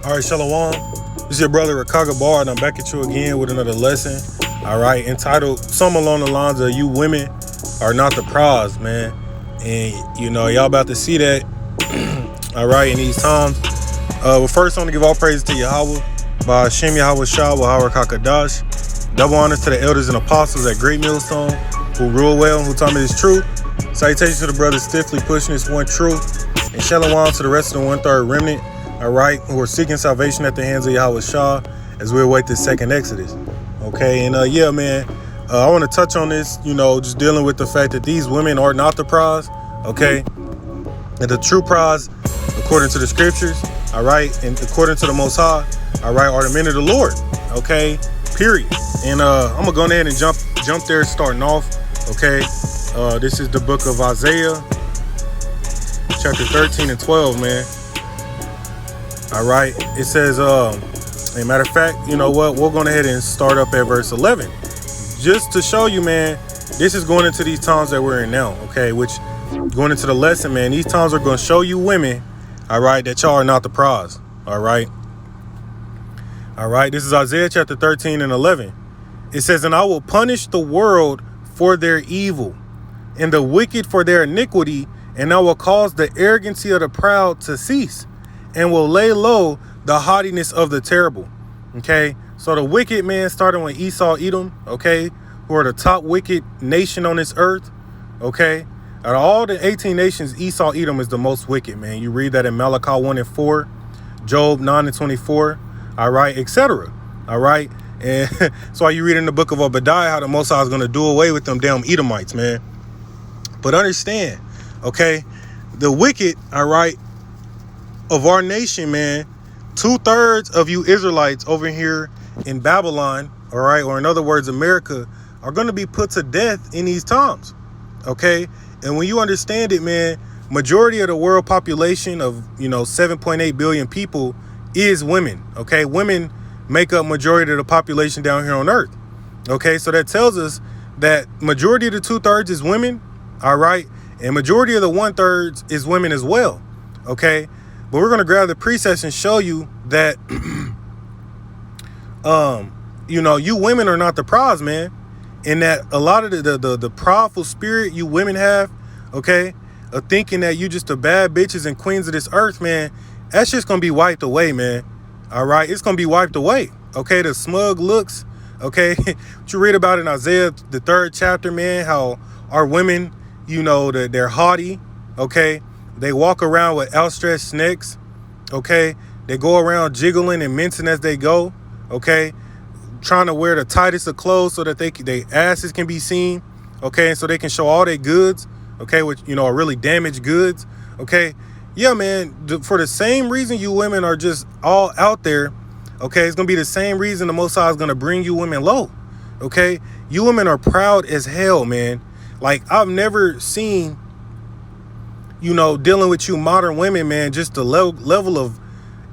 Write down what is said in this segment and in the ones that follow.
All right, Shalom. This is your brother Rakaga Bar, and I'm back at you again with another lesson. All right, entitled something along the lines of "You women are not the prize, man." And y'all about to see that. All right, in these times. But first, I want to give all praise to Yahweh, by Hashem Yahweh Shah, Wahara Kakadash. Double honors to the elders and apostles at Great Millstone, who rule well and who taught me this truth. Salutations to the brothers stiffly pushing this one truth. And shalom to the rest of the 1/3 remnant. All right, who are seeking salvation at the hands of Yahweh Shah as we await this second Exodus. Okay, and I want to touch on this, just dealing with the fact that these women are not the prize, okay? And the true prize, according to the scriptures, all right, and according to the Most High, all right, are the men of the Lord, okay? Period. And I'm gonna go ahead and jump there, starting off, okay? This is the book of Isaiah, chapter 13 and 12, man. All right, it says, as a matter of fact, you know what? We'll go ahead and start up at verse 11. Just to show you, man, this is going into these times that we're in now, okay? Which, going into the lesson, man, these times are going to show you women, all right, that y'all are not the prize, all right? All right, this is Isaiah chapter 13 and 11. It says, "And I will punish the world for their evil, and the wicked for their iniquity, and I will cause the arrogancy of the proud to cease, and will lay low the haughtiness of the terrible." Okay, so the wicked, man, starting with Esau, Edom, okay, who are the top wicked nation on this earth, okay? Out of all the 18 nations, Esau, Edom is the most wicked, man. You read that in Malachi 1 and 4, Job 9 and 24, all right, etc. All right, and that's why you read in the book of Obadiah how the Most High is going to do away with them damn Edomites, man. But understand, okay, the wicked, all right, of our nation, man, 2/3 of you Israelites over here in Babylon, all right, or in other words, America, are going to be put to death in these times, okay? And when you understand it, man, majority of the world population of, 7.8 billion people is women, okay? Women make up majority of the population down here on earth, okay? So that tells us that majority of the 2/3 is women, all right? And majority of the 1/3 is women as well, okay? But we're going to grab the precepts and show you that, you women are not the prize, man. And that a lot of the prideful spirit you women have, okay, of thinking that you just the bad bitches and queens of this earth, man, that's just going to be wiped away, man. All right, it's going to be wiped away, okay? The smug looks, okay? What you read about in Isaiah, the 3rd chapter, man, how our women, they're haughty, okay? They walk around with outstretched necks, okay? They go around jiggling and mincing as they go, okay? Trying to wear the tightest of clothes so that their asses can be seen, okay? And so they can show all their goods, okay? Which, are really damaged goods, okay? Yeah, man, for the same reason you women are just all out there, okay? It's going to be the same reason the Most High is going to bring you women low, okay? You women are proud as hell, man. Like, I've never seen, dealing with you modern women, man, just the level of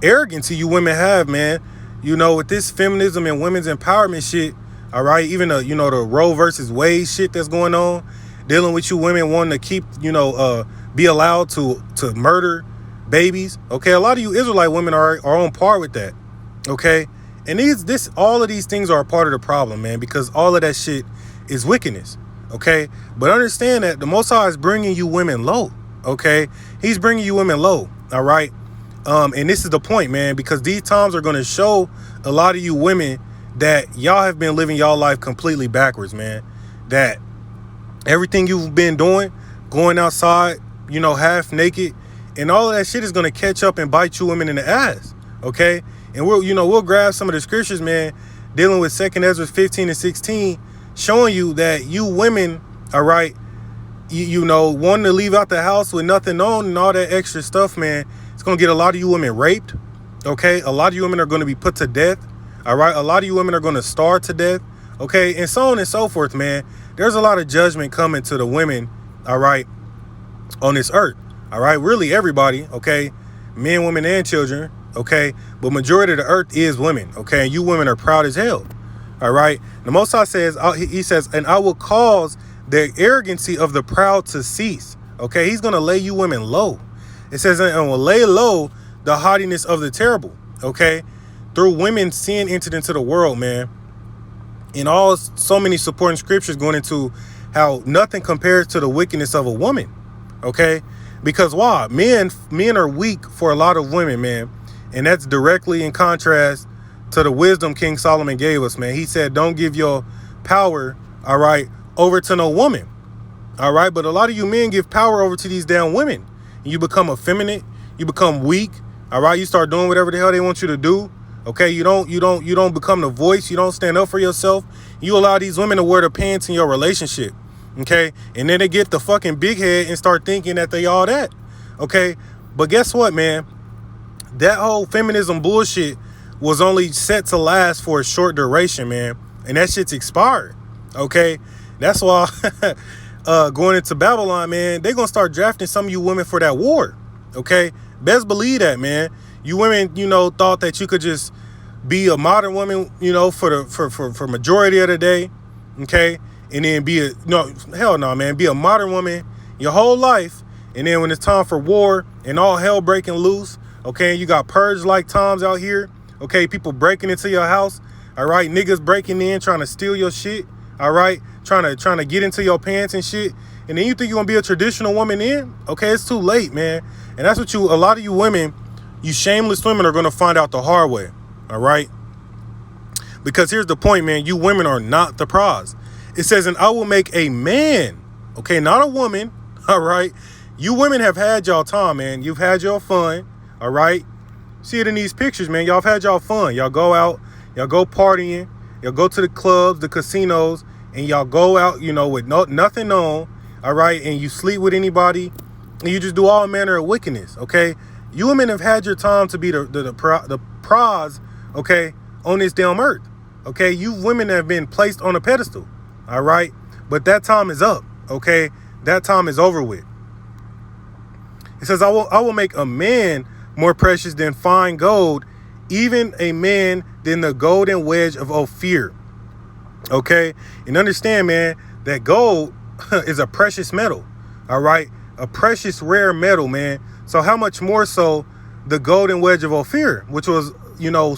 arrogance you women have, man. With this feminism and women's empowerment shit, all right, even the, the Roe versus Wade shit that's going on, dealing with you women wanting to keep, be allowed to murder babies, okay? A lot of you Israelite women are on par with that, okay? And all of these things are a part of the problem, man, because all of that shit is wickedness, okay? But understand that the Most High is bringing you women low, okay? He's bringing you women low, all right? And this is the point, man, because these times are going to show a lot of you women that y'all have been living y'all life completely backwards, man. That everything you've been doing, going outside, half naked, and all of that shit is going to catch up and bite you women in the ass, okay? And we'll grab some of the scriptures, man, dealing with 2nd Ezra 15 and 16, showing you that you women, all right, wanting to leave out the house with nothing on and all that extra stuff, man, it's going to get a lot of you women raped, okay? A lot of you women are going to be put to death, all right? A lot of you women are going to starve to death, okay? And so on and so forth, man. There's a lot of judgment coming to the women, all right, on this earth, all right? Really everybody, okay? Men, women, and children, okay? But majority of the earth is women, okay? And you women are proud as hell, all right? The Most High says, he says, "And I will cause the arrogancy of the proud to cease," okay? He's going to lay you women low. It says, "And will lay low the haughtiness of the terrible." Okay, through women, sin entered into the world, man. In so many supporting scriptures going into how nothing compares to the wickedness of a woman. Okay, because why? Men are weak for a lot of women, man, and that's directly in contrast to the wisdom King Solomon gave us, man. He said, don't give your power, all right, over to no woman. All right, but a lot of you men give power over to these damn women. You become effeminate, you become weak. All right, you start doing whatever the hell they want you to do. Okay, you don't become the voice. You don't stand up for yourself. You allow these women to wear the pants in your relationship. Okay, and then they get the fucking big head and start thinking that they all that. Okay, but guess what, man? That whole feminism bullshit was only set to last for a short duration, man, and that shit's expired. Okay, that's why going into Babylon, man, they're gonna start drafting some of you women for that war. Okay, best believe that, man. You women, thought that you could just be a modern woman, for majority of the day, okay, and then hell no, man, be a modern woman your whole life, and then when it's time for war and all hell breaking loose, okay, you got purge like times out here, okay, people breaking into your house, all right, niggas breaking in trying to steal your shit, all right, trying to get into your pants and shit, and then you think you're gonna be a traditional woman then? Okay, it's too late, man. And that's what a lot of you women, you shameless women, are gonna find out the hard way, all right? Because here's the point, man, you women are not the prize. It says, and I will make a man, okay, not a woman, all right? You women have had y'all time, man. You've had your fun, all right? See it in these pictures, man. Y'all have had y'all fun. Y'all go out, y'all go partying, y'all go to the clubs, the casinos, and y'all go out, with nothing on, all right? And you sleep with anybody, and you just do all manner of wickedness, okay? You women have had your time to be the prize, okay, on this damn earth, okay? You women have been placed on a pedestal, all right? But that time is up, okay? That time is over with. It says, I will make a man more precious than fine gold, even a man than the golden wedge of Ophir, okay? And understand, man, that gold is a precious metal, all right? A precious, rare metal, man. So how much more so the golden wedge of Ophir, which was,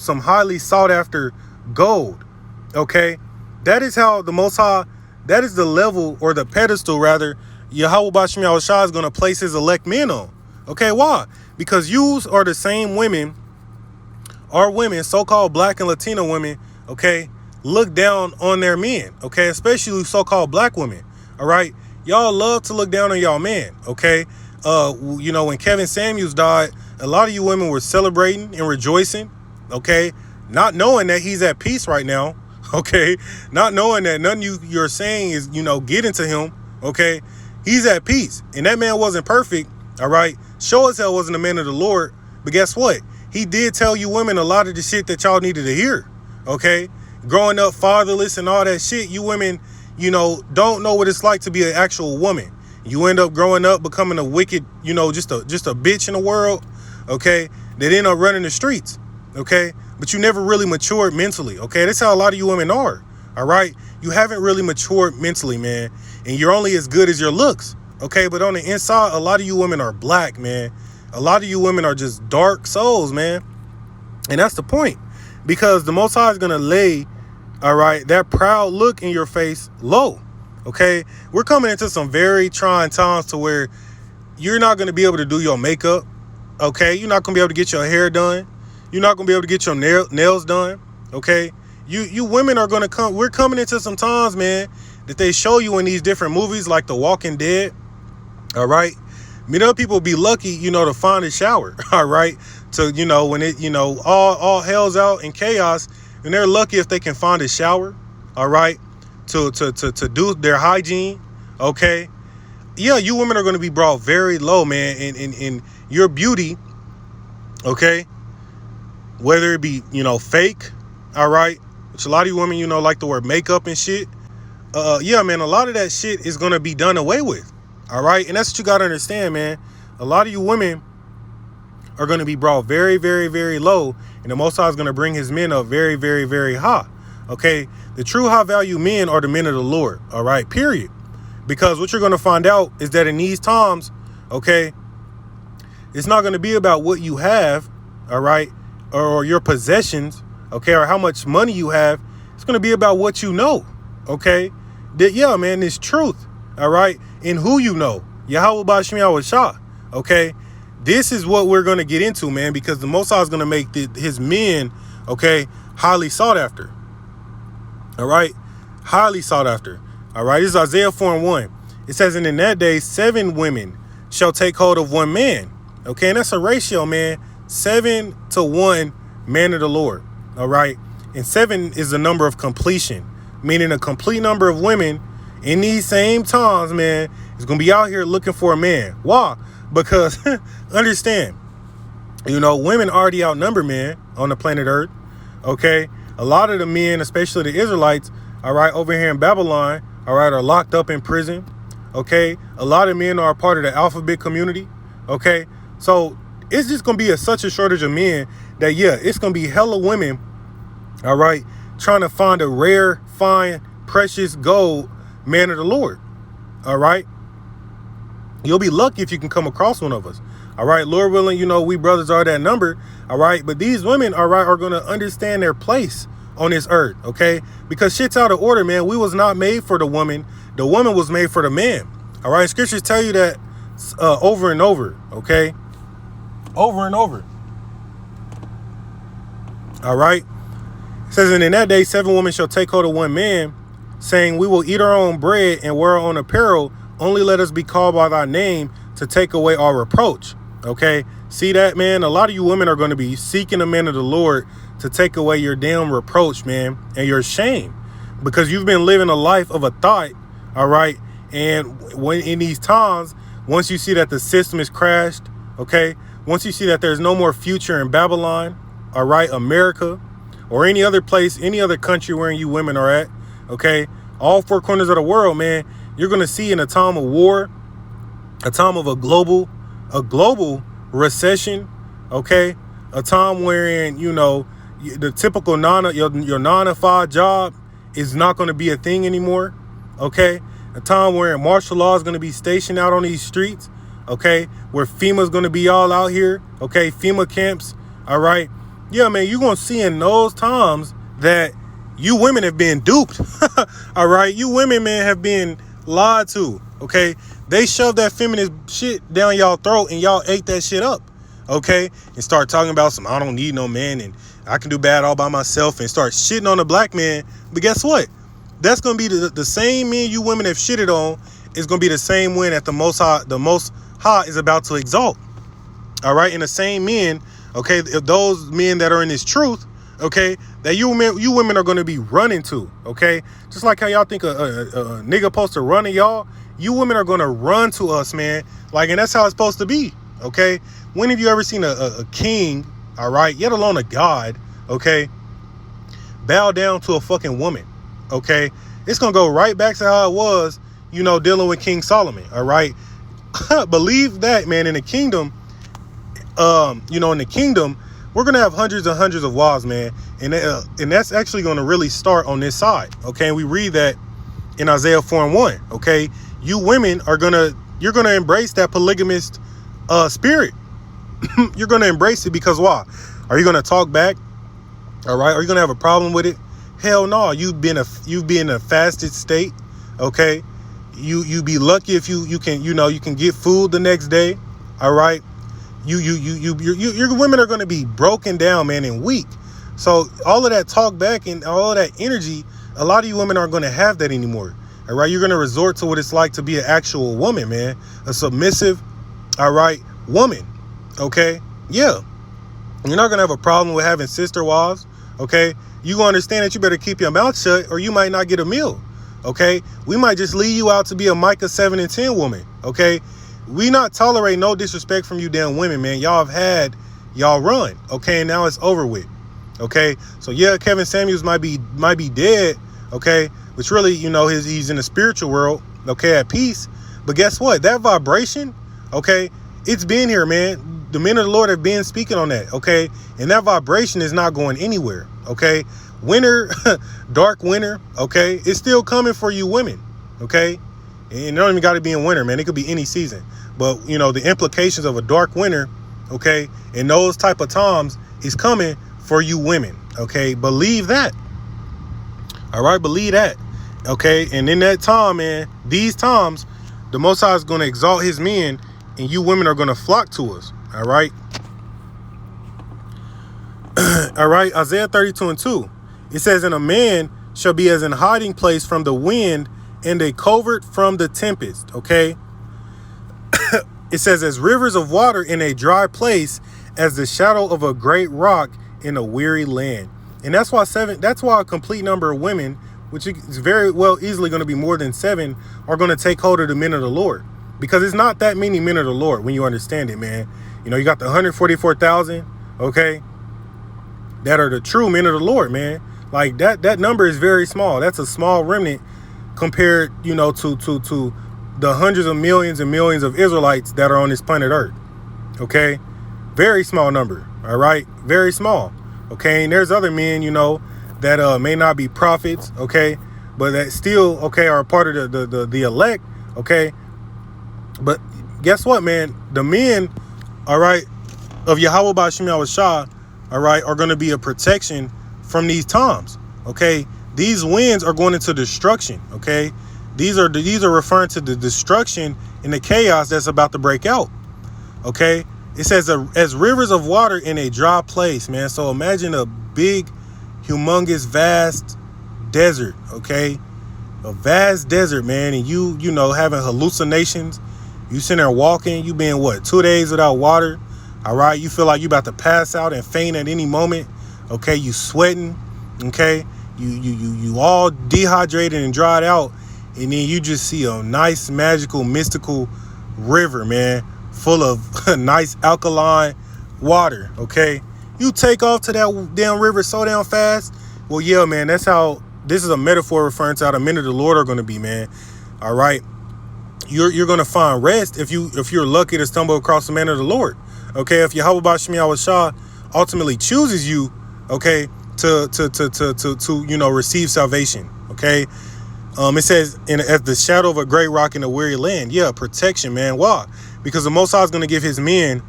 some highly sought after gold, okay? That is how the Most High, that is the level, or the pedestal rather, Yahweh Bashim Yahushua is going to place his elect men on. Okay, why? Because yous are the same women, so-called black and Latino women, okay, look down on their men, okay, especially so-called black women, all right? Y'all love to look down on y'all man, okay? When Kevin Samuels died, a lot of you women were celebrating and rejoicing, okay? Not knowing that he's at peace right now, okay? Not knowing that nothing you're saying is, getting to him, okay? He's at peace. And that man wasn't perfect, all right? Sure as hell wasn't a man of the Lord. But guess what? He did tell you women a lot of the shit that y'all needed to hear, okay? Growing up fatherless and all that shit, you women, don't know what it's like to be an actual woman. You end up growing up becoming a wicked, just a bitch in the world, okay? That end up running the streets, okay? But you never really matured mentally, okay? That's how a lot of you women are, all right? You haven't really matured mentally, man. And you're only as good as your looks, okay? But on the inside, a lot of you women are black, man. A lot of you women are just dark souls, man. And that's the point. Because the Most High is going to lay, all right, that proud look in your face low, okay? We're coming into some very trying times to where you're not going to be able to do your makeup, okay? You're not going to be able to get your hair done. You're not going to be able to get your nails done, okay? You women are going to come. We're coming into some times, man, that they show you in these different movies like The Walking Dead, all right? People be lucky, to find a shower, all right? So, when it, all hell's out in chaos, and they're lucky if they can find a shower, all right, to do their hygiene, okay? Yeah, you women are going to be brought very low, man, in your beauty, okay? Whether it be, fake, all right? Which a lot of you women, like to wear makeup and shit. Yeah, man, a lot of that shit is going to be done away with, all right? And that's what you got to understand, man. A lot of you women are going to be brought very, very, very low, and the Most High is going to bring his men up very, very, very high, okay? The true high value men are the men of the Lord, all right, period. Because what you're going to find out is that in these times, okay, it's not going to be about what you have, all right, or your possessions, okay, or how much money you have. It's going to be about what you know, okay? That, yeah, man, it's truth, all right? And who you know. Yahweh Bashim Yahweh Shah, okay? This is what we're going to get into, man, because the Most High is going to make his men, okay, highly sought after, all right? Highly sought after, all right? This is Isaiah 4:1. It says, and in that day, 7 women shall take hold of 1 man, okay? And that's a ratio, man, 7 to 1 man of the Lord, all right? And 7 is the number of completion, meaning a complete number of women in these same times, man, is going to be out here looking for a man. Why? Because, understand, women already outnumber men on the planet Earth, okay? A lot of the men, especially the Israelites, all right, over here in Babylon, all right, are locked up in prison, okay? A lot of men are a part of the alphabet community, okay? So it's just going to be such a shortage of men that, yeah, it's going to be hella women, all right, trying to find a rare, fine, precious gold man of the Lord, all right? You'll be lucky if you can come across one of us. All right. Lord willing, we brothers are that number. All right. But these women, all right, are going to understand their place on this earth. OK, because shit's out of order, man. We was not made for the woman. The woman was made for the man. All right. Scriptures tell you that over and over. OK, over and over. All right. It says, and in that day, 7 women shall take hold of 1 man, saying, we will eat our own bread and wear our own apparel. Only let us be called by thy name to take away our reproach. Okay. See that, man? A lot of you women are going to be seeking the man of the Lord to take away your damn reproach, man, and your shame, because you've been living a life of a thought. All right. And when in these times, once you see that the system is crashed, okay, once you see that there's no more future in Babylon, all right, America, or any other place, any other country where you women are at, okay, all 4 corners of the world, man, you're going to see in a time of war, a time of a global recession, okay, a time wherein, the typical your 9-to-5 job is not going to be a thing anymore, okay, a time where martial law is going to be stationed out on these streets, okay, where FEMA's going to be all out here, okay, FEMA camps, all right, yeah, man, you're going to see in those times that you women have been duped, all right, you women, man, have been lied to, okay? They shoved that feminist shit down y'all throat and y'all ate that shit up, okay? And start talking about I don't need no man and I can do bad all by myself, and start shitting on the black man. But guess what? That's going to be the same men you women have shitted on is going to be the same one that the Most High is about to exalt, all right? And the same men, okay, if those men that are in this truth, okay, that you women are going to be running to, okay? Just like how y'all think a nigga supposed to run to y'all, you women are going to run to us, man. Like, and that's how it's supposed to be, okay? When have you ever seen a king, all right, yet alone a god, okay, bow down to a fucking woman, okay? It's going to go right back to how it was, dealing with King Solomon, all right? Believe that, man, in the kingdom, in the kingdom, we're going to have hundreds and hundreds of wives, man. And that's actually going to really start on this side. Okay. And we read that in Isaiah 4:1. Okay. You women you're going to embrace that polygamist spirit. You're going to embrace it because why? Are you going to talk back? All right. Are you going to have a problem with it? Hell no. You've been in a fasted state. Okay. You be lucky if you can get food the next day. All right. Your women are going to be broken down, man, and weak. So all of that talk back and all of that energy, a lot of you women aren't going to have that anymore. All right. You're going to resort to what it's like to be an actual woman, man, a submissive, all right, woman. OK, yeah. You're not going to have a problem with having sister wives. OK, you going to understand that you better keep your mouth shut or you might not get a meal. OK, we might just leave you out to be a Micah 7 and 10 woman. OK. We not tolerate no disrespect from you damn women, man. Y'all have had y'all run, okay, and now it's over with, okay. So yeah, Kevin Samuels might be dead, okay, which really, he's in the spiritual world, okay, at peace. But guess what? That vibration, okay, it's been here, man. The men of the Lord have been speaking on that, okay, and that vibration is not going anywhere, okay. Winter, dark winter, okay, it's still coming for you women, okay. And it don't even got to be in winter, man. It could be any season. But, the implications of a dark winter, okay, in those type of times, is coming for you women. Okay, believe that. All right, believe that. Okay, and in that time, man, these times, the Most High is going to exalt his men, and you women are going to flock to us. All right. All right, Isaiah 32:2. It says, and a man shall be as an hiding place from the wind and a covert from the tempest. Okay. It says, as rivers of water in a dry place, as the shadow of a great rock in a weary land. And that's why a complete number of women, which is very well easily going to be more than 7, are going to take hold of the men of the Lord. Because it's not that many men of the Lord when you understand it, man. You know, you got the 144,000, okay, that are the true men of the Lord, man. Like that number is very small. That's a small remnant compared, you know, to the hundreds of millions and millions of Israelites that are on this planet Earth. Okay, very small number. All right, very small. Okay, and there's other men, you know, that may not be prophets. Okay, but that still are part of the elect. Okay, but guess what, man? The men, all right, of Yahweh Ba'Shem Yahushua, all right, are going to be a protection from these times. Okay, these winds are going into destruction. Okay, these are referring to the destruction and the chaos that's about to break out. Okay, it says as rivers of water in a dry place, man. So imagine a big, humongous, vast desert. Okay, a vast desert, man, and you know, having hallucinations. You sitting there walking. You been 2 days without water. All right, you feel like you about to pass out and faint at any moment. Okay, you sweating. Okay, you all dehydrated and dried out, and then you just see a nice, magical, mystical river, man, full of nice alkaline water. Okay, you take off to that damn river so damn fast. Well, yeah, man, that's how. This is a metaphor referring to how the men of the Lord are going to be, man. All right, you're going to find rest if you're lucky to stumble across the man of the Lord. Okay, if Yahweh Ba'Shem Yahushua ultimately chooses you, okay, to you know, receive salvation. Okay, it says as the shadow of a great rock in a weary land. Yeah, protection, man. Why? Because the Most High is going to give his men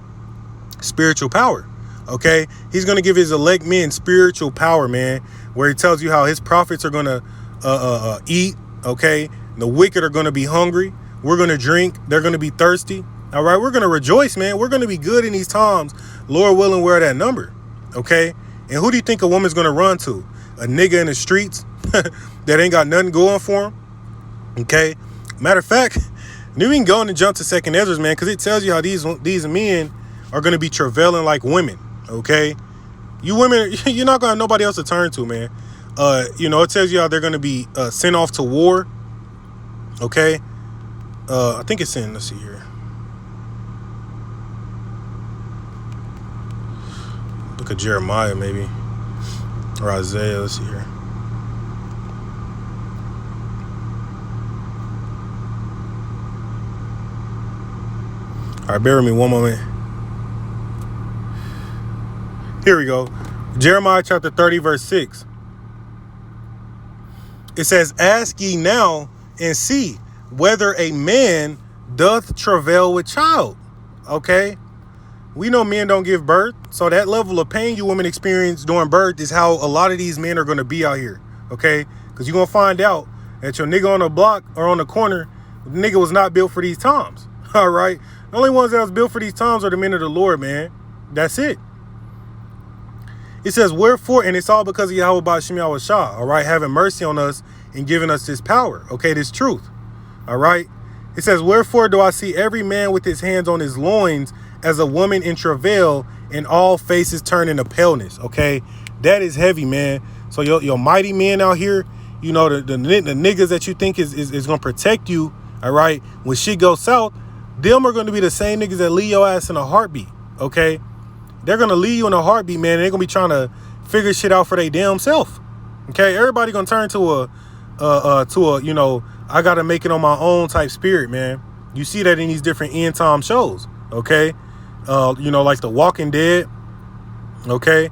spiritual power. Okay, he's going to give his elect men spiritual power, man, where he tells you how his prophets are going to eat. Okay, the wicked are going to be hungry. We're going to drink. They're going to be thirsty. All right, we're going to rejoice, man. We're going to be good in these times. Lord willing, we're that number. Okay, and who do you think a woman's going to run to? A nigga in the streets that ain't got nothing going for him. Okay, matter of fact, you can go and jump to 2nd Ezra, man, because it tells you how these men are going to be travailing like women. Okay, you women, you're not going to have nobody else to turn to, man. You know, it tells you how they're going to be sent off to war. Okay, I think it's in, let's see here. Look at Jeremiah, maybe, or Isaiah. Let's see here. All right, bear with me one moment. Here we go. Jeremiah chapter 30, verse 6. It says, ask ye now and see whether a man doth travail with child. Okay. We know men don't give birth. So that level of pain you women experience during birth is how a lot of these men are going to be out here. Okay. Because you're going to find out that your nigga on the block or on the corner, the nigga was not built for these times. All right. The only ones that was built for these times are the men of the Lord, man. That's it. It says, wherefore, and it's all because of Yahweh Ba'Shem Yahushua, all right, having mercy on us and giving us this power, okay, this truth, all right. It says, wherefore do I see every man with his hands on his loins as a woman in travail, and all faces turn into paleness, okay. That is heavy, man. So your mighty men out here, you know, the niggas that you think is going to protect you, all right, when shit goes south, them are going to be the same niggas that leave your ass in a heartbeat, okay. They're going to leave you in a heartbeat, man. And they're going to be trying to figure shit out for their damn self. Okay, everybody going to turn to a, you know, I got to make it on my own type spirit, man. You see that in these different end time shows, okay? You know, like The Walking Dead, okay?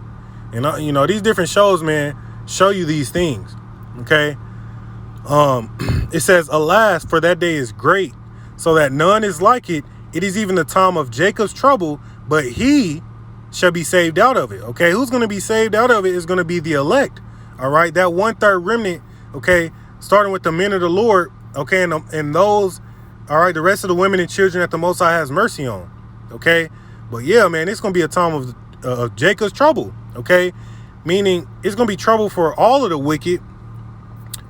And, you know, these different shows, man, show you these things, okay? It says, alas, for that day is great, so that none is like it. It is even the time of Jacob's trouble, but he shall be saved out of it. Okay, who's going to be saved out of it is going to be the elect. All right, that 1/3 remnant. Okay, starting with the men of the Lord. Okay, and those. All right, the rest of the women and children that the Most High has mercy on. Okay, but yeah, man, it's going to be a time of Jacob's trouble. Okay, meaning it's going to be trouble for all of the wicked,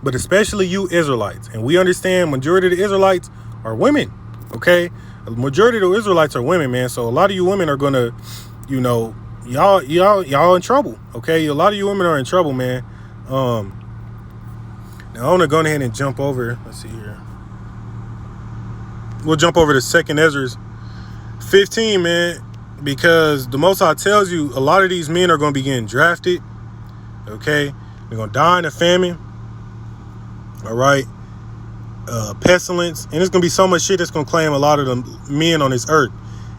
but especially you Israelites. And we understand majority of the Israelites are women. Okay, the majority of the Israelites are women, man. So a lot of you women are going to, you know, y'all in trouble. Okay, a lot of you women are in trouble, man. Now I want to go ahead and jump over. Let's see here. We'll jump over to 2nd Ezra 15, man, because the Most High tells you a lot of these men are going to be getting drafted. Okay, they're going to die in a famine. All right, pestilence, and it's going to be so much shit that's going to claim a lot of the men on this earth.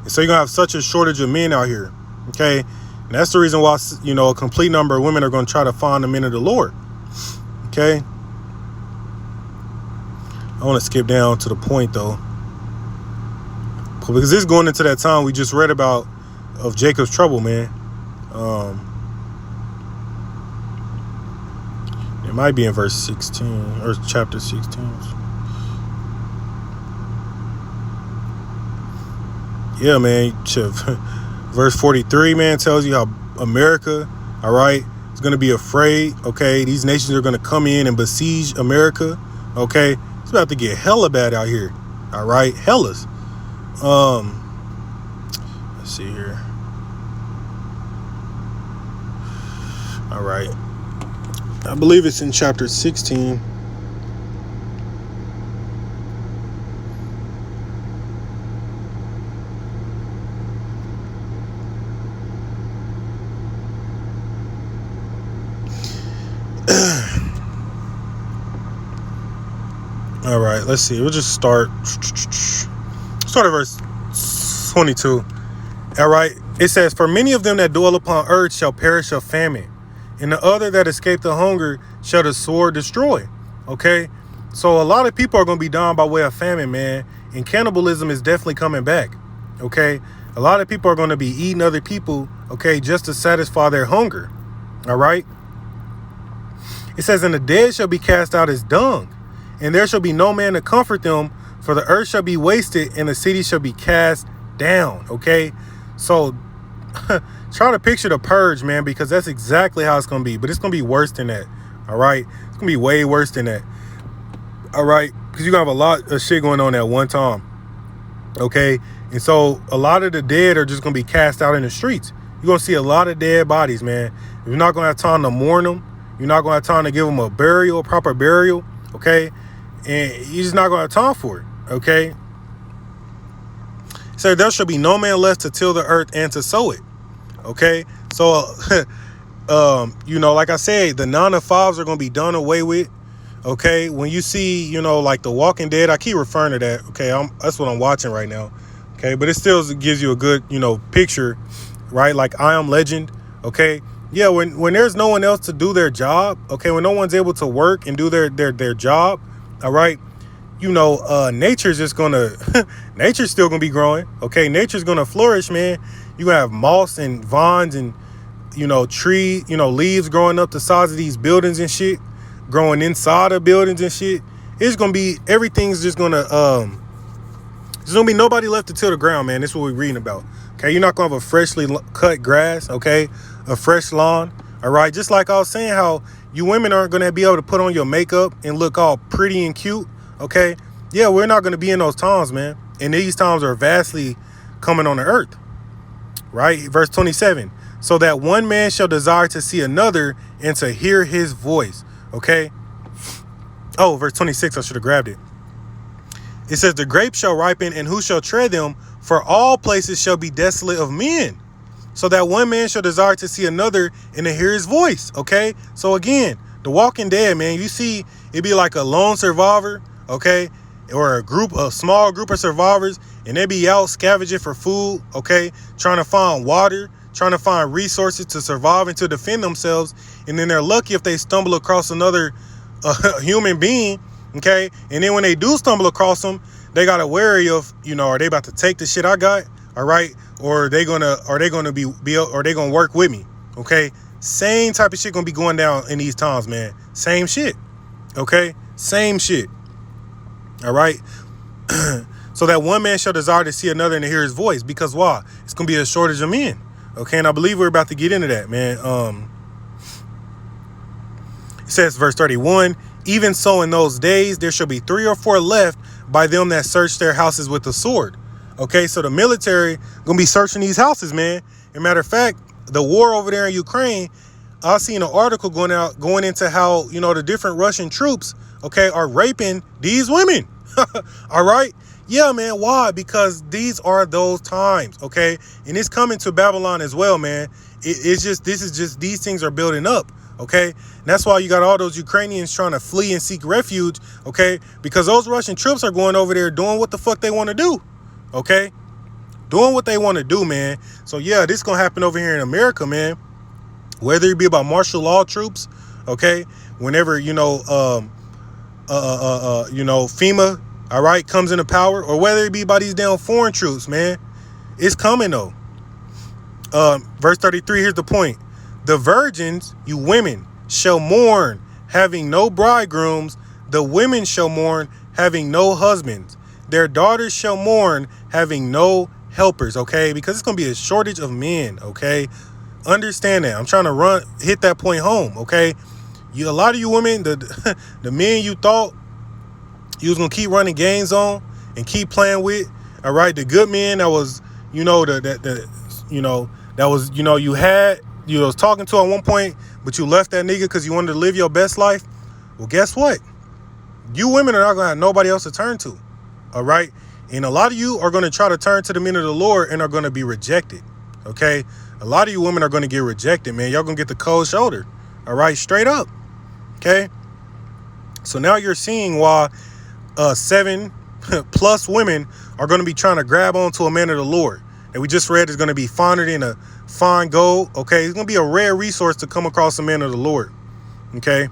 And so you're going to have such a shortage of men out here. Okay, and that's the reason why, you know, a complete number of women are going to try to find the men of the Lord. Okay, I want to skip down to the point though, because this is going into that time we just read about of Jacob's trouble, man. It might be in verse 16 or chapter 16. Yeah, man. Verse 43, man, tells you how America, all right, is going to be afraid. Okay, these nations are going to come in and besiege America. Okay, it's about to get hella bad out here. All right, hellas. Let's see here. All right, I believe it's in chapter 16. All right, let's see. We'll just start at verse 22. All right, it says, "For many of them that dwell upon earth shall perish of famine, and the other that escape the hunger shall the sword destroy." Okay, so a lot of people are going to be dying by way of famine, man, and cannibalism is definitely coming back. Okay, a lot of people are going to be eating other people, okay, just to satisfy their hunger. All right, it says, "And the dead shall be cast out as dung, and there shall be no man to comfort them, for the earth shall be wasted, and the city shall be cast down." Okay, so try to picture the purge, man, because that's exactly how it's going to be. But it's going to be worse than that. All right, it's going to be way worse than that. All right, because you're going to have a lot of shit going on at one time. Okay, and so a lot of the dead are just going to be cast out in the streets. You're going to see a lot of dead bodies, man. You're not going to have time to mourn them. You're not going to have time to give them a proper burial. Okay, and you're just not going to have time for it. Okay, so there shall be no man left to till the earth and to sow it. Okay, so you know, like I said, the 9 to 5s are going to be done away with. Okay, when you see, you know, like The Walking Dead, I keep referring to that. Okay, that's what I'm watching right now. Okay, but it still gives you a good, you know, picture, right? Like I Am Legend. Okay, yeah, when there's no one else to do their job. Okay, when no one's able to work and do their job. All right, you know, nature's just gonna nature's still gonna be growing. Okay, nature's gonna flourish, man. You have moss and vines and, you know, tree, you know, leaves growing up the size of these buildings and shit, growing inside of buildings and shit. It's gonna be, everything's just gonna there's gonna be nobody left to till the ground, man. That's what we're reading about. Okay, you're not gonna have a freshly cut grass. Okay, a fresh lawn. All right, just like I was saying, how you women aren't gonna be able to put on your makeup and look all pretty and cute. Okay, yeah, we're not gonna be in those times, man. And these times are vastly coming on the earth. Right, verse 27. "So that one man shall desire to see another and to hear his voice." Okay. Oh, verse 26. I should have grabbed it. It says, "The grapes shall ripen, and who shall tread them? For all places shall be desolate of men. So that one man shall desire to see another and to hear his voice." Okay. So again, The Walking Dead, man, you see it be like a lone survivor, okay, or a small group of survivors, and they be out scavenging for food, okay, trying to find water, trying to find resources to survive and to defend themselves. And then they're lucky if they stumble across another human being, okay. And then when they do stumble across them, they got to worry of, you know, are they about to take the shit I got? All right. or are they gonna work with me? Okay, same type of shit gonna be going down in these times, man. Same shit. Okay, same shit. All right. So that one man shall desire to see another and to hear his voice, because why? It's gonna be a shortage of men. Okay, and I believe we're about to get into that, man. It says, verse 31, even so in those days there shall be 3 or 4 left by them that search their houses with the sword. Okay, so the military gonna be searching these houses, man. As a matter of fact, the war over there in Ukraine, I seen an article going into how, the different Russian troops, okay, are raping these women. All right. Yeah, man. Why? Because these are those times. Okay. And it's coming to Babylon as well, man. These things are building up. Okay. And that's why you got all those Ukrainians trying to flee and seek refuge. Okay. Because those Russian troops are going over there doing what the fuck they want to do. Okay. Doing what they want to do, man. So yeah, this is going to happen over here in America, man. Whether it be about martial law troops. Okay. Whenever, FEMA, all right, comes into power, or whether it be by these damn foreign troops, man, it's coming though. Verse 33, here's the point. The virgins, you women, shall mourn, having no bridegrooms. The women shall mourn, having no husbands. Their daughters shall mourn, having no helpers, okay? Because it's going to be a shortage of men, okay? Understand that. I'm trying to hit that point home, okay? A lot of you women, the men you thought you was gonna keep running games on and keep playing with, all right, the good men that was, you was talking to at one point, but you left that nigga because you wanted to live your best life. Well, guess what? You women are not gonna have nobody else to turn to, all right? And a lot of you are gonna try to turn to the men of the Lord and are gonna be rejected, okay? A lot of you women are gonna get rejected, man. Y'all gonna get the cold shoulder, all right, straight up. Okay, so now you're seeing why 7 plus women are going to be trying to grab onto a man of the Lord. And we just read is going to be finer than a fine gold. Okay, it's going to be a rare resource to come across a man of the Lord. Okay,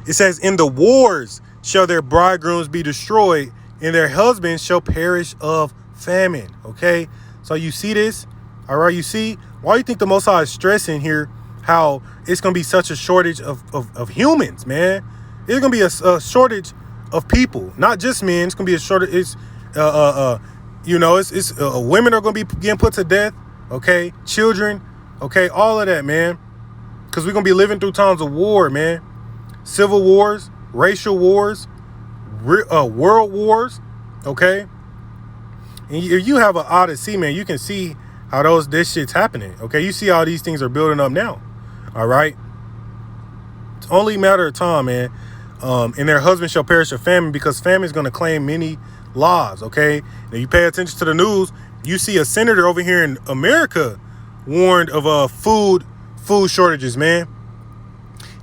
it says, in the wars shall their bridegrooms be destroyed, and their husbands shall perish of famine. Okay, so you see this, all right? You see why you think the Most High is stressing here how it's going to be such a shortage of humans, man. It's going to be a shortage of people, not just men. It's going to be a shortage. It's, women are going to be getting put to death. Okay. Children. Okay. All of that, man. Because we're going to be living through times of war, man. Civil wars, racial wars, world wars. Okay. And if you have an odyssey, man, you can see how this shit's happening. Okay. You see how these things are building up now. All right. It's only a matter of time, man. And their husband shall perish of famine, because famine is going to claim many lives. Okay. Now you pay attention to the news. You see a senator over here in America warned of food shortages, man.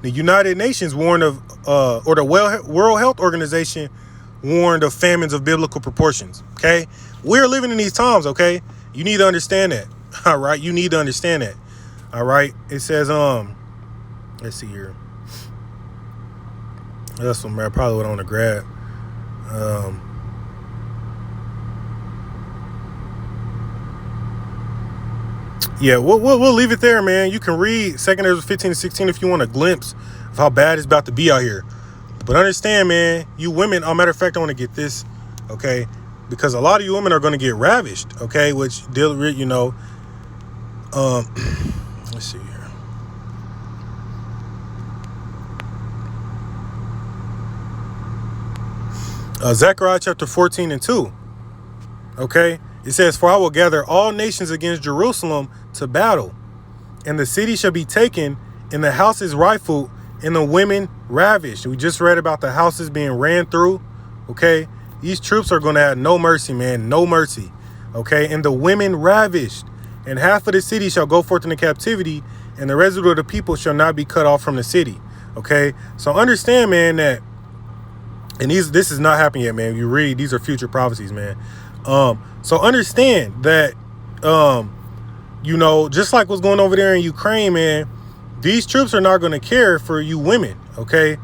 The United Nations warned of or the World Health Organization warned of famines of biblical proportions. Okay. We're living in these times. Okay. You need to understand that. All right. You need to understand that. All right. It says, let's see here. That's what I probably would want to grab. Yeah, we'll leave it there, man. You can read 2 Ezra 15 and 16 if you want a glimpse of how bad it's about to be out here. But understand, man, you women, matter of fact, I want to get this, okay? Because a lot of you women are going to get ravished, okay? Which, let's see here. Zechariah chapter 14 and 2. Okay. It says, for I will gather all nations against Jerusalem to battle, and the city shall be taken, and the houses rifled, and the women ravished. We just read about the houses being ran through. Okay. These troops are going to have no mercy, man. No mercy. Okay. And the women ravished, and half of the city shall go forth into captivity, and the residue of the people shall not be cut off from the city. Okay. So understand, man, that, and this is not happening yet, man. You read, these are future prophecies, man. So understand that, just like what's going over there in Ukraine, man, these troops are not going to care for you women. Okay.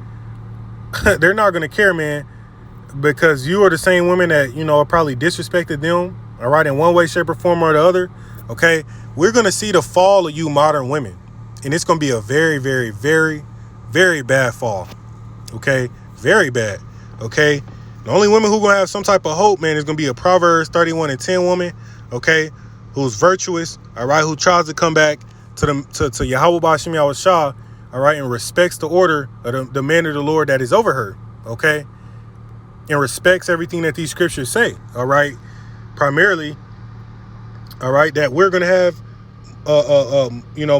They're not going to care, man, because you are the same women that, probably disrespected them all right, in one way, shape, or form or the other, okay, we're going to see the fall of you modern women. And it's going to be a very, very, very, very bad fall. Okay, very bad. Okay, the only women who going to have some type of hope, man, is going to be a Proverbs 31:10 woman, okay, who's virtuous, all right, who tries to come back to Yahweh B'Shem Yahweh Shah, all right, and respects the order of the man of the Lord that is over her, okay, and respects everything that these scriptures say, all right, primarily, all right, that we're going to have,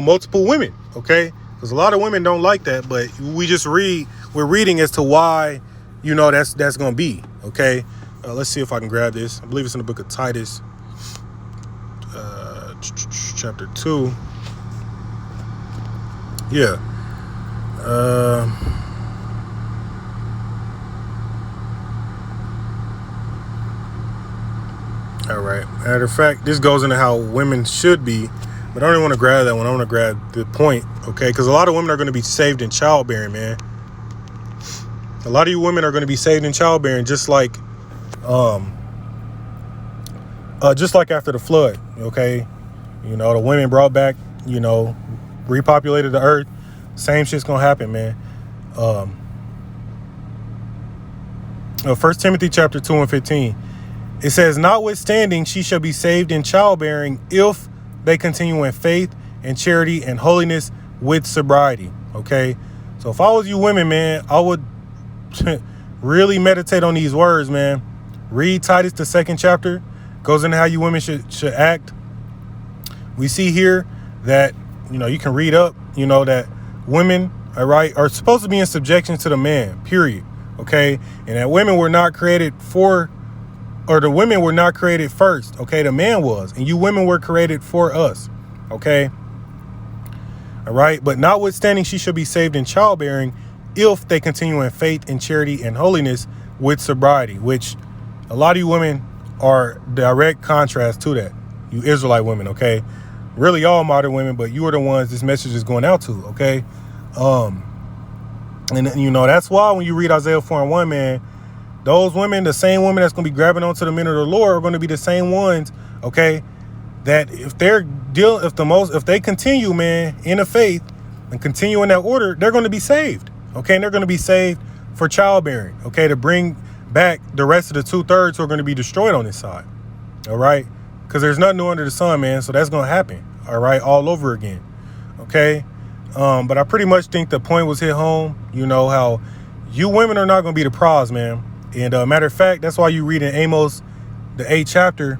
multiple women, okay, because a lot of women don't like that, but we're reading as to why, that's going to be, okay. Let's see if I can grab this. I believe it's in the book of Titus, chapter 2. Yeah. All right. Matter of fact, this goes into how women should be, but I don't even want to grab that one. I want to grab the point, okay? Because a lot of women are going to be saved in childbearing, man. A lot of you women are going to be saved in childbearing, just like after the flood, okay? The women brought back, repopulated the earth. Same shit's gonna happen, man. 1 Timothy chapter 2:15. It says, notwithstanding, she shall be saved in childbearing if they continue in faith and charity and holiness with sobriety. Okay. So if I was you women, man, I would really meditate on these words, man. Read Titus, the 2nd chapter. Goes into how you women should act. We see here that, you can read up, that women, all right, are supposed to be in subjection to the man, period. Okay. And that women were not created the women were not created first. Okay. The man was, and you women were created for us. Okay. All right. But notwithstanding, she shall be saved in childbearing if they continue in faith and charity and holiness with sobriety, which a lot of you women are direct contrast to that. You Israelite women. Okay. Really all modern women, but you are the ones this message is going out to, okay? And that's why when you read Isaiah 4:1, man, those women, the same women that's going to be grabbing onto the men of the Lord are going to be the same ones, okay, that if they continue, man, in the faith and continue in that order, they're going to be saved, okay? And they're going to be saved for childbearing, okay, to bring back the rest of the 2/3 who are going to be destroyed on this side, all right? Because there's nothing new under the sun, man. So that's going to happen. All right. All over again. Okay. But I pretty much think the point was hit home. How you women are not going to be the prize, man. And matter of fact, that's why you read in Amos, the 8th chapter,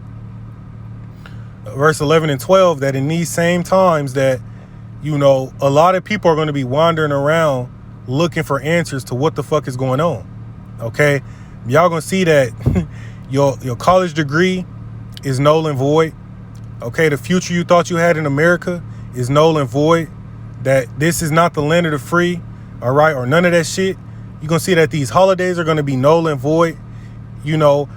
verse 11 and 12, that in these same times that, a lot of people are going to be wandering around looking for answers to what the fuck is going on. Okay. Y'all going to see that your college degree is null and void. Okay, the future you thought you had in America is null and void. That this is not the land of the free, all right, or none of that shit. You're gonna see that these holidays are gonna be null and void. All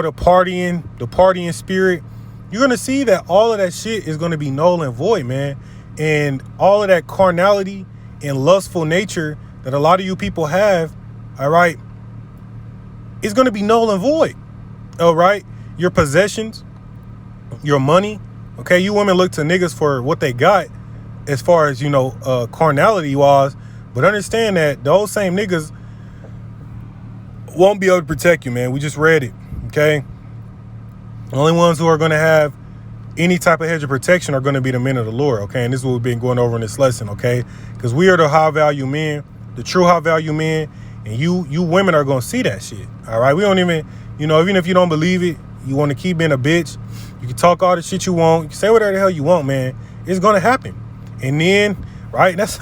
the partying spirit. You're gonna see that all of that shit is gonna be null and void, man. And all of that carnality and lustful nature that a lot of you people have, all right, is gonna be null and void. All right. Your possessions, your money, okay? You women look to niggas for what they got as far as, carnality wise, but understand that those same niggas won't be able to protect you, man. We just read it, okay? The only ones who are going to have any type of hedge of protection are going to be the men of the Lord, okay? And this is what we've been going over in this lesson, okay? Because we are the high value men, the true high value men, and you women are going to see that shit, all right? We don't even, even if you don't believe it, you want to keep being a bitch, you can talk all the shit you want, you can say whatever the hell you want, man. It's going to happen. And then, right, let's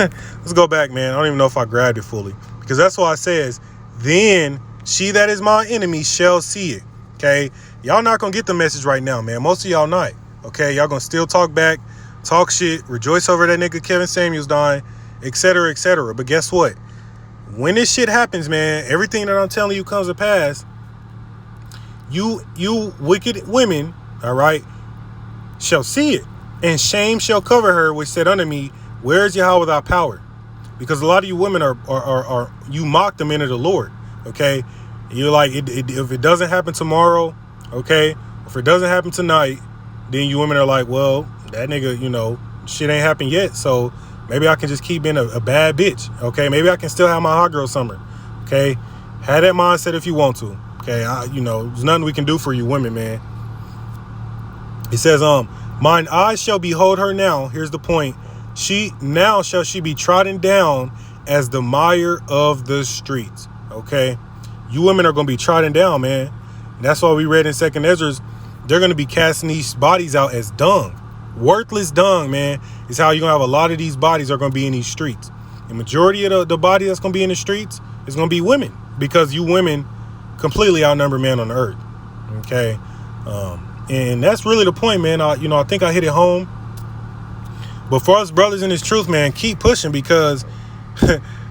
go back, man. I don't even know if I grabbed it fully, because that's why it says, then she that is my enemy shall see it, okay? Y'all not going to get the message right now, man. Most of y'all not, okay? Y'all going to still talk back, talk shit, rejoice over that nigga Kevin Samuels dying, etc., etc. But guess what? When this shit happens, man, everything that I'm telling you comes to pass, you wicked women, all right, shall see it, and shame shall cover her, which said unto me, where is Yahweh without power? Because a lot of you women are you mock the men of the Lord, okay? You're like, if it doesn't happen tomorrow, okay, If it doesn't happen tonight, then you women are like, well, that nigga, shit ain't happened yet. So maybe I can just keep being a bad bitch. Okay. Maybe I can still have my hot girl summer. Okay. Have that mindset if you want to. Okay. There's nothing we can do for you women, man. It says, mine eyes shall behold her now. Here's the point. Now shall she be trodden down as the mire of the streets. Okay. You women are going to be trodden down, man. And that's why we read in 2nd Ezra, they're going to be casting these bodies out as dung. Worthless dung, man, is how you're going to have a lot of these bodies are going to be in these streets. The majority of the body that's going to be in the streets is going to be women, because you women completely outnumber man on the earth. Okay. And that's really the point, man. I think I hit it home. But for us brothers in this truth, man, keep pushing, because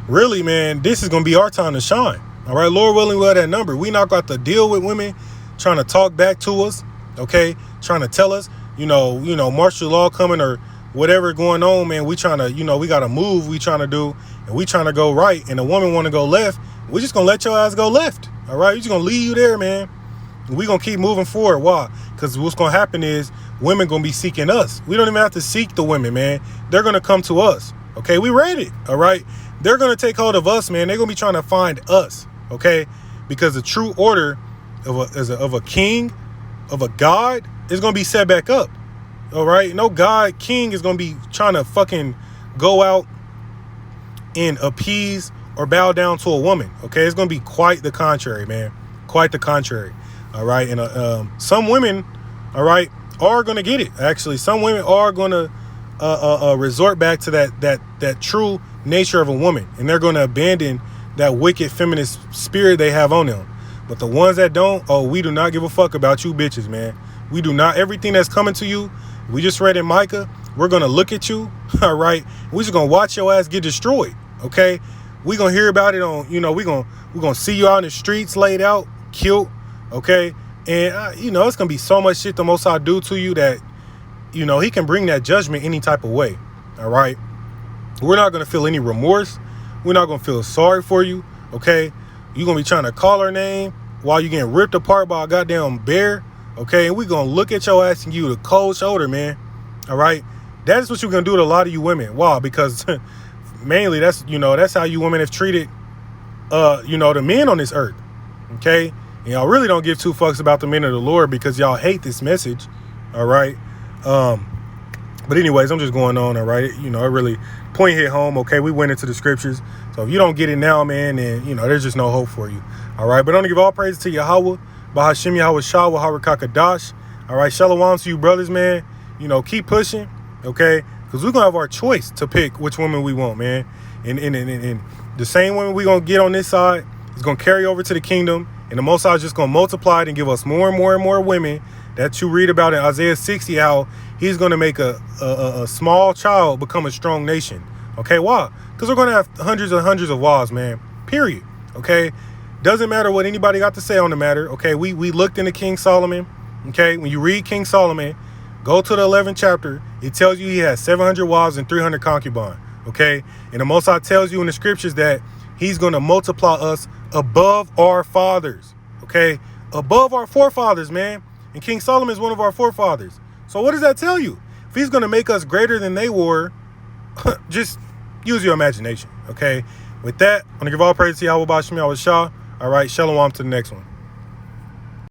really, man, this is going to be our time to shine. All right. Lord willing, we'll have that number. We not got to deal with women trying to talk back to us. Okay. Trying to tell us, martial law coming or whatever going on, man. We trying to, we got to move. We trying to do, and we trying to go right. And a woman want to go left. We just going to let your ass go left. All right. We just going to leave you there, man. We going to keep moving forward. Why? Because what's going to happen is women going to be seeking us. We don't even have to seek the women, man. They're going to come to us. Okay. We read it. All right. They're going to take hold of us, man. They're going to be trying to find us. Okay. Because the true order of a king, of a God, is going to be set back up. All right. No God, king is going to be trying to fucking go out and appease or bow down to a woman. Okay. It's going to be quite the contrary, man. Quite the contrary. All right. And some women, all right, are going to get it. Actually, some women are going to resort back to that true nature of a woman. And they're going to abandon that wicked feminist spirit they have on them. But the ones that don't, we do not give a fuck about you bitches, man. We do not. Everything that's coming to you, we just read in Micah, we're going to look at you. All right. We're just going to watch your ass get destroyed. Okay. We're going to hear about it on, we're going to see you out in the streets laid out, killed. Okay. And, it's going to be so much shit the Most High do to you that, he can bring that judgment any type of way. All right. We're not going to feel any remorse. We're not going to feel sorry for you. Okay. You're going to be trying to call her name while you're getting ripped apart by a goddamn bear. Okay. And we're going to look at your ass and give you the cold shoulder, man. All right. That is what you're going to do to a lot of you women. Why? Because mainly that's how you women have treated, the men on this earth. Okay. And y'all really don't give two fucks about the men of the Lord because y'all hate this message. All right. But anyways, I'm just going on. All right. It really point hit home. Okay. We went into the scriptures. So if you don't get it now, man, then, there's just no hope for you. All right. But I want to give all praise to Yahweh, Bahashim Yahweh Shah, Wahara Kakadash. All right. Shalom to you brothers, man. Keep pushing. Okay. Because we're going to have our choice to pick which woman we want, man. And the same woman we're going to get on this side is going to carry over to the kingdom. And the Most High is just going to multiply it and give us more and more and more women that you read about in Isaiah 60, how he's going to make a small child become a strong nation. Okay, why? Because we're going to have hundreds and hundreds of wives, man. Period. Okay? Doesn't matter what anybody got to say on the matter. Okay, we looked into King Solomon. Okay, when you read King Solomon, go to the 11th chapter. It tells you he has 700 wives and 300 concubines. Okay? And the Most High tells you in the scriptures that he's going to multiply us above our fathers. Okay? Above our forefathers, man. And King Solomon is one of our forefathers. So what does that tell you? If he's going to make us greater than they were, just use your imagination. Okay? With that, I'm going to give all praise to Yahweh Bashim Yahweh Shah. All right. Shalom to the next one.